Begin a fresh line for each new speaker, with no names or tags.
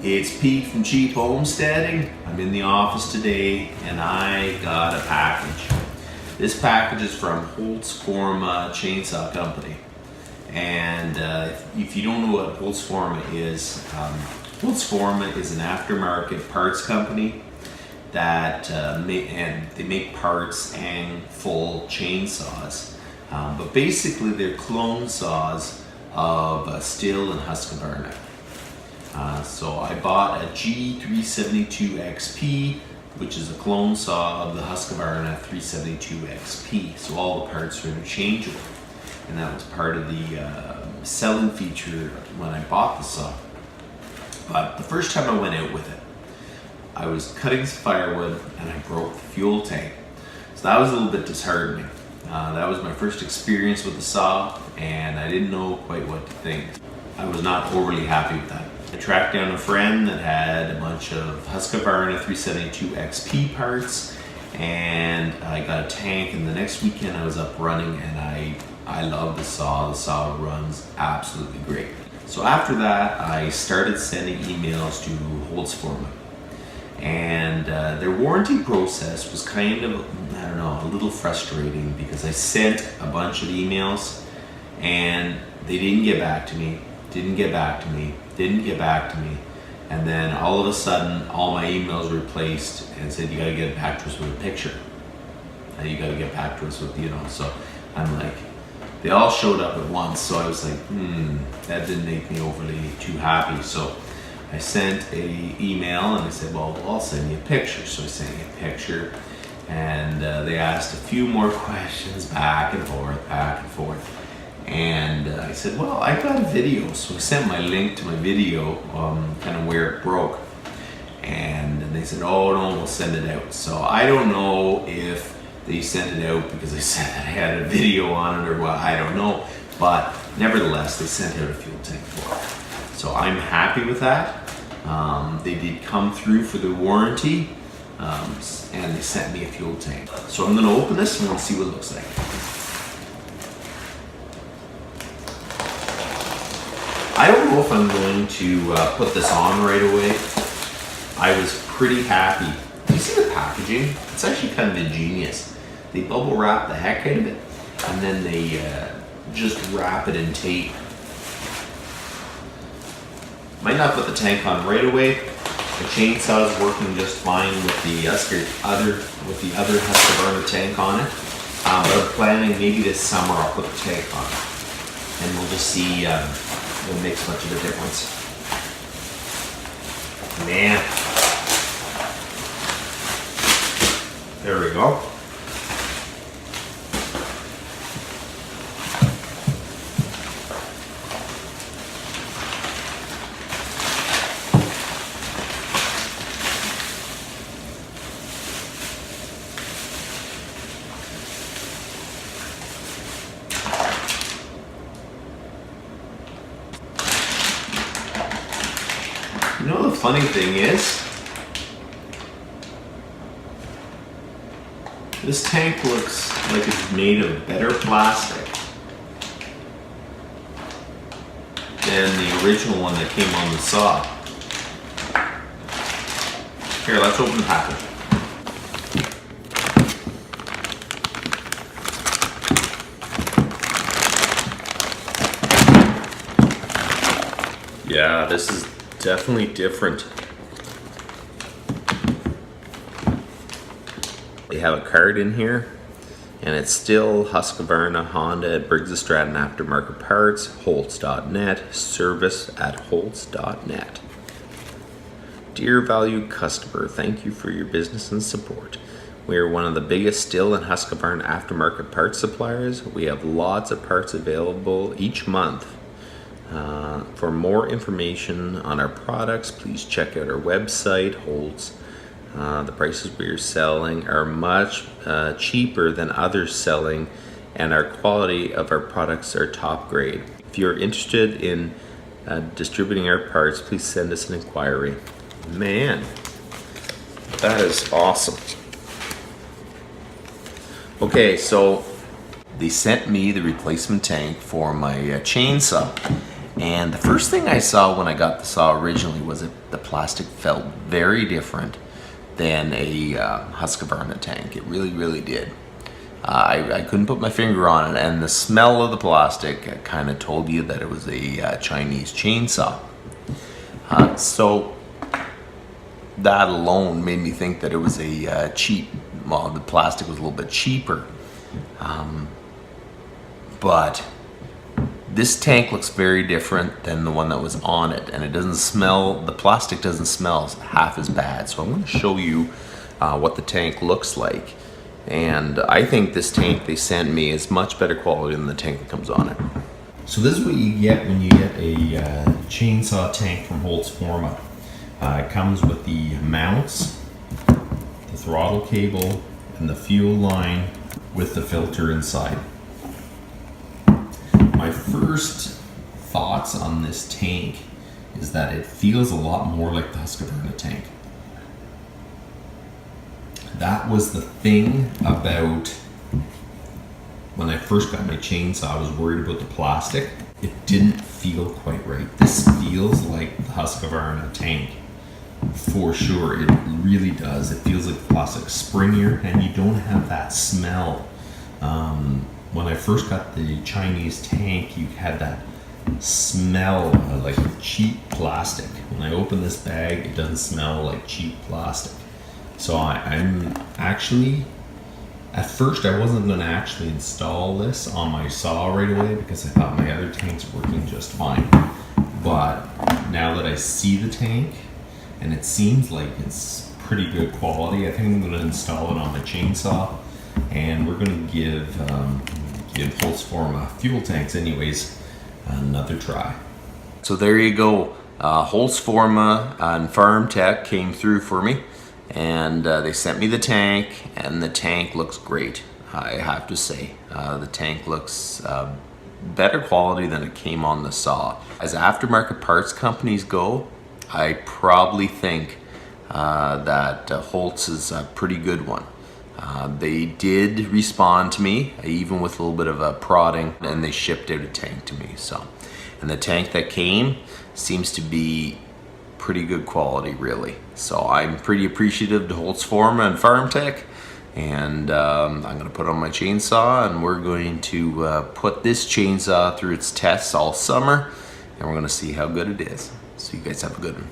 It's Pete from Cheap Homesteading. I'm in the office today and I got a package. This package is from Holzfforma Chainsaw Company. And if you don't know what Holzfforma is, Holzfforma is an aftermarket parts company that they make parts and full chainsaws. But basically they're clone saws of Stihl and Husqvarna. So I bought a G372xp, which is a clone saw of the Husqvarna 372xp. So all the parts are interchangeable. And that was part of the selling feature when I bought the saw. But the first time I went out with it, I was cutting some firewood and I broke the fuel tank. So that was a little bit disheartening. That was my first experience with the saw and I didn't know quite what to think. I was not overly happy with that. I tracked down a friend that had a bunch of Husqvarna 372xp parts and I got a tank, and the next weekend I was up running and I love the saw. The saw runs absolutely great. So after that I started sending emails to Holzfforma, and their warranty process was kind of, I don't know, a little frustrating because I sent a bunch of emails and they didn't get back to me. Didn't get back to me, and then all of a sudden all my emails were replaced and said, you gotta get back to us with a picture. You gotta get back to us with, so I'm like, they all showed up at once, so I was like, that didn't make me overly too happy. So I sent a email and I said, well, I'll send you a picture. So I sent you a picture and they asked a few more questions back and forth. And I said, well, I got a video. So I sent my link to my video, kind of where it broke. And they said, oh no, we'll send it out. So I don't know if they sent it out because they said that I had a video on it or what, I don't know. But nevertheless, they sent out a fuel tank for it. So I'm happy with that. They did come through for the warranty, and they sent me a fuel tank. So I'm gonna open this and we'll see what it looks like. I don't know if I'm going to put this on right away. I was pretty happy. You see the packaging? It's actually kind of ingenious. They bubble wrap the heck out of it, and then they just wrap it in tape. Might not put the tank on right away. The chainsaw is working just fine with the other Husqvarna tank on it. But I'm planning maybe this summer I'll put the tank on it, and we'll just see. It makes much of a difference. Man. There we go. You know, the funny thing is, this tank looks like it's made of better plastic than the original one that came on the saw. Here, let's open the package. Yeah, this is definitely different. They have a card in here, and it's still Husqvarna, Honda, Briggs & Stratton Aftermarket Parts, Holtz.net, service@holtz.net. Dear valued customer, thank you for your business and support. We are one of the biggest Stihl and Husqvarna aftermarket parts suppliers. We have lots of parts available each month. For more information on our products, please check out our website, Holtz. The prices we are selling are much cheaper than others selling, and our quality of our products are top grade. If you're interested in distributing our parts, please send us an inquiry. Man, that is awesome. Okay, so they sent me the replacement tank for my chainsaw. And the first thing I saw when I got the saw originally was that the plastic felt very different than a Husqvarna tank. It really, really did. I couldn't put my finger on it, and the smell of the plastic kind of told you that it was a Chinese chainsaw. So that alone made me think that it was a cheap, well, the plastic was a little bit cheaper. But this tank looks very different than the one that was on it, and it doesn't smell, the plastic doesn't smell half as bad. So I'm going to show you what the tank looks like. And I think this tank they sent me is much better quality than the tank that comes on it. So this is what you get when you get a chainsaw tank from Holzfforma. It comes with the mounts, the throttle cable, and the fuel line with the filter inside. My first thoughts on this tank is that it feels a lot more like the Husqvarna tank. That was the thing about when I first got my chainsaw. I was worried about the plastic. It didn't feel quite right. This feels like the Husqvarna tank for sure. It really does. It feels like the plastic springier, and you don't have that smell. When I first got the Chinese tank, you had that smell like cheap plastic. When I open this bag, it doesn't smell like cheap plastic. So I'm actually, at first I wasn't going to actually install this on my saw right away because I thought my other tanks were working just fine. But now that I see the tank and it seems like it's pretty good quality, I think I'm going to install it on my chainsaw, and we're going to give Holzfforma fuel tanks anyways another try. So there you go. Holzfforma and Farm Tech came through for me, and they sent me the tank, and the tank looks great. I have to say, the tank looks better quality than it came on the saw. As aftermarket parts companies go, I probably think that Holtz is a pretty good one. They did respond to me, even with a little bit of a prodding, and they shipped out a tank to me. So, and the tank that came seems to be pretty good quality, really. So I'm pretty appreciative to Holzfforma and Farm Tech, and I'm going to put it on my chainsaw, and we're going to put this chainsaw through its tests all summer, and we're going to see how good it is. So you guys have a good one.